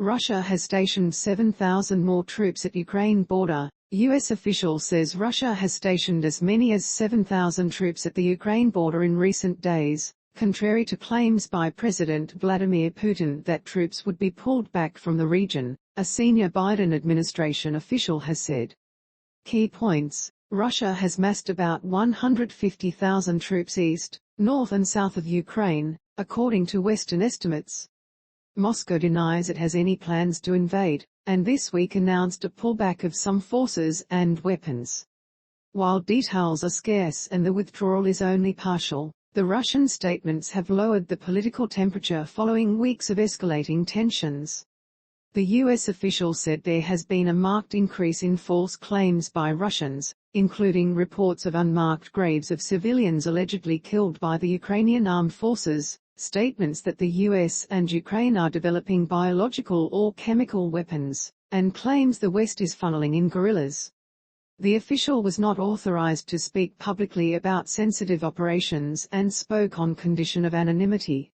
Russia has stationed 7,000 more troops at Ukraine border. U.S. official says Russia has stationed as many as 7,000 troops at the Ukraine border in recent days, contrary to claims by President Vladimir Putin that troops would be pulled back from the region, a senior Biden administration official has said. Key points: Russia has massed about 150,000 troops east, north and south of Ukraine, according to Western estimates. Moscow denies it has any plans to invade, and this week announced a pullback of some forces and weapons. While details are scarce and the withdrawal is only partial, the Russian statements have lowered the political temperature following weeks of escalating tensions. The U.S. official said there has been a marked increase in false claims by Russians, including reports of unmarked graves of civilians allegedly killed by the Ukrainian Armed Forces, statements that the U.S. and Ukraine are developing biological or chemical weapons, and claims the West is funneling in guerillas. The official was not authorized to speak publicly about sensitive operations and spoke on condition of anonymity.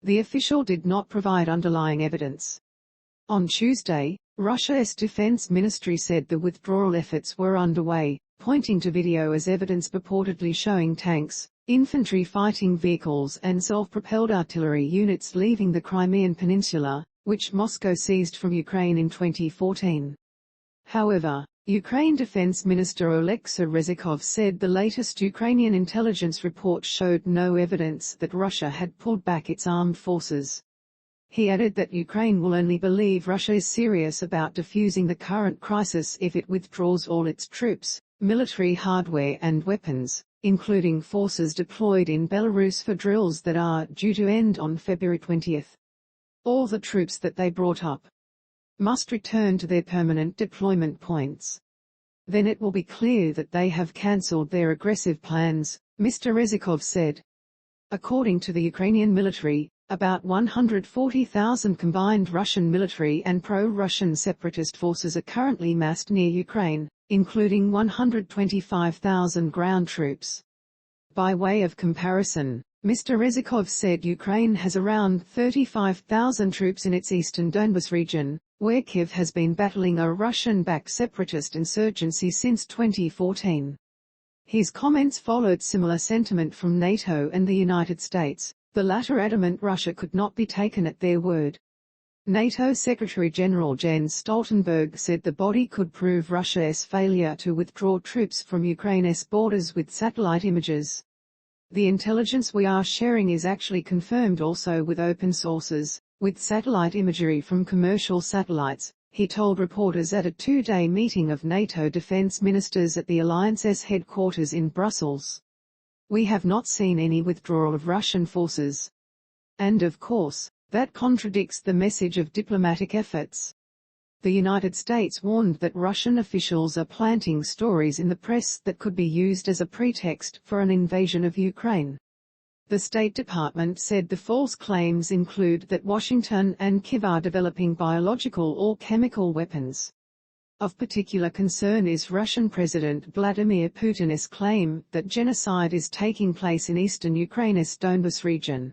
The official did not provide underlying evidence. On Tuesday, Russia's Defence Ministry said the withdrawal efforts were underway, pointing to video as evidence purportedly showing tanks, infantry fighting vehicles and self-propelled artillery units leaving the Crimean Peninsula, which Moscow seized from Ukraine in 2014. However, Ukraine Defence Minister Oleksii Reznikov said the latest Ukrainian intelligence report showed no evidence that Russia had pulled back its armed forces. He added that Ukraine will only believe Russia is serious about defusing the current crisis if it withdraws all its troops, military hardware and weapons, including forces deployed in Belarus for drills that are due to end on February 20. All the troops that they brought up must return to their permanent deployment points. Then it will be clear that they have cancelled their aggressive plans, Mr Reznikov said. According to the Ukrainian military, about 140,000 combined Russian military and pro-Russian separatist forces are currently massed near Ukraine, including 125,000 ground troops. By way of comparison, Mr Reznikov said Ukraine has around 35,000 troops in its eastern Donbass region, where Kyiv has been battling a Russian-backed separatist insurgency since 2014. His comments followed similar sentiment from NATO and the United States, the latter adamant Russia could not be taken at their word. NATO Secretary-General Jens Stoltenberg said the body could prove Russia's failure to withdraw troops from Ukraine's borders with satellite images. The intelligence we are sharing is actually confirmed also with open sources, with satellite imagery from commercial satellites, he told reporters at a two-day meeting of NATO defence ministers at the alliance's headquarters in Brussels. We have not seen any withdrawal of Russian forces. And of course, that contradicts the message of diplomatic efforts. The United States warned that Russian officials are planting stories in the press that could be used as a pretext for an invasion of Ukraine. The State Department said the false claims include that Washington and Kyiv are developing biological or chemical weapons. Of particular concern is Russian President Vladimir Putin's claim that genocide is taking place in eastern Ukraine's Donbass region.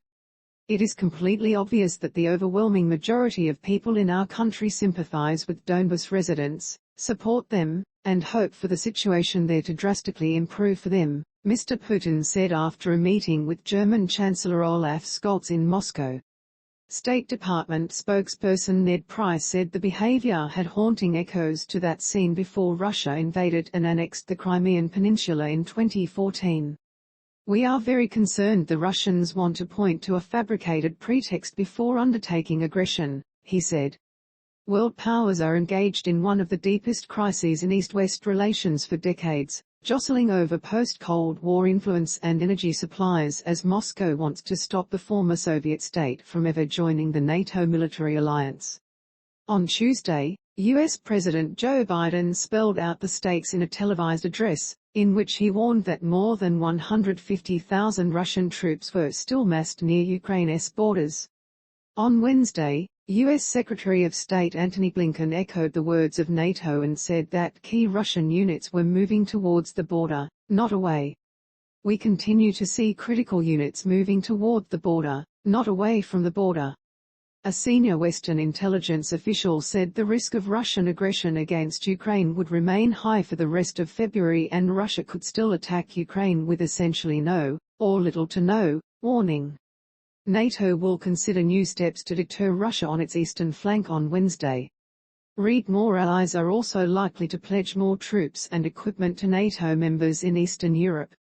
It is completely obvious that the overwhelming majority of people in our country sympathize with Donbass residents, support them, and hope for the situation there to drastically improve for them, Mr Putin said after a meeting with German Chancellor Olaf Scholz in Moscow. State Department spokesperson Ned Price said the behavior had haunting echoes to that seen before Russia invaded and annexed the Crimean Peninsula in 2014. We are very concerned the Russians want to point to a fabricated pretext before undertaking aggression, he said. World powers are engaged in one of the deepest crises in East-West relations for decades, jostling over post-Cold War influence and energy supplies as Moscow wants to stop the former Soviet state from ever joining the NATO military alliance. On Tuesday, U.S. President Joe Biden spelled out the stakes in a televised address, in which he warned that more than 150,000 Russian troops were still massed near Ukraine's borders. On Wednesday, U.S. Secretary of State Antony Blinken echoed the words of NATO and said that key Russian units were moving towards the border, not away. We continue to see critical units moving toward the border, not away from the border. A senior Western intelligence official said the risk of Russian aggression against Ukraine would remain high for the rest of February and Russia could still attack Ukraine with essentially no, or little to no, warning. NATO will consider new steps to deter Russia on its eastern flank on Wednesday. Read more. Allies are also likely to pledge more troops and equipment to NATO members in Eastern Europe.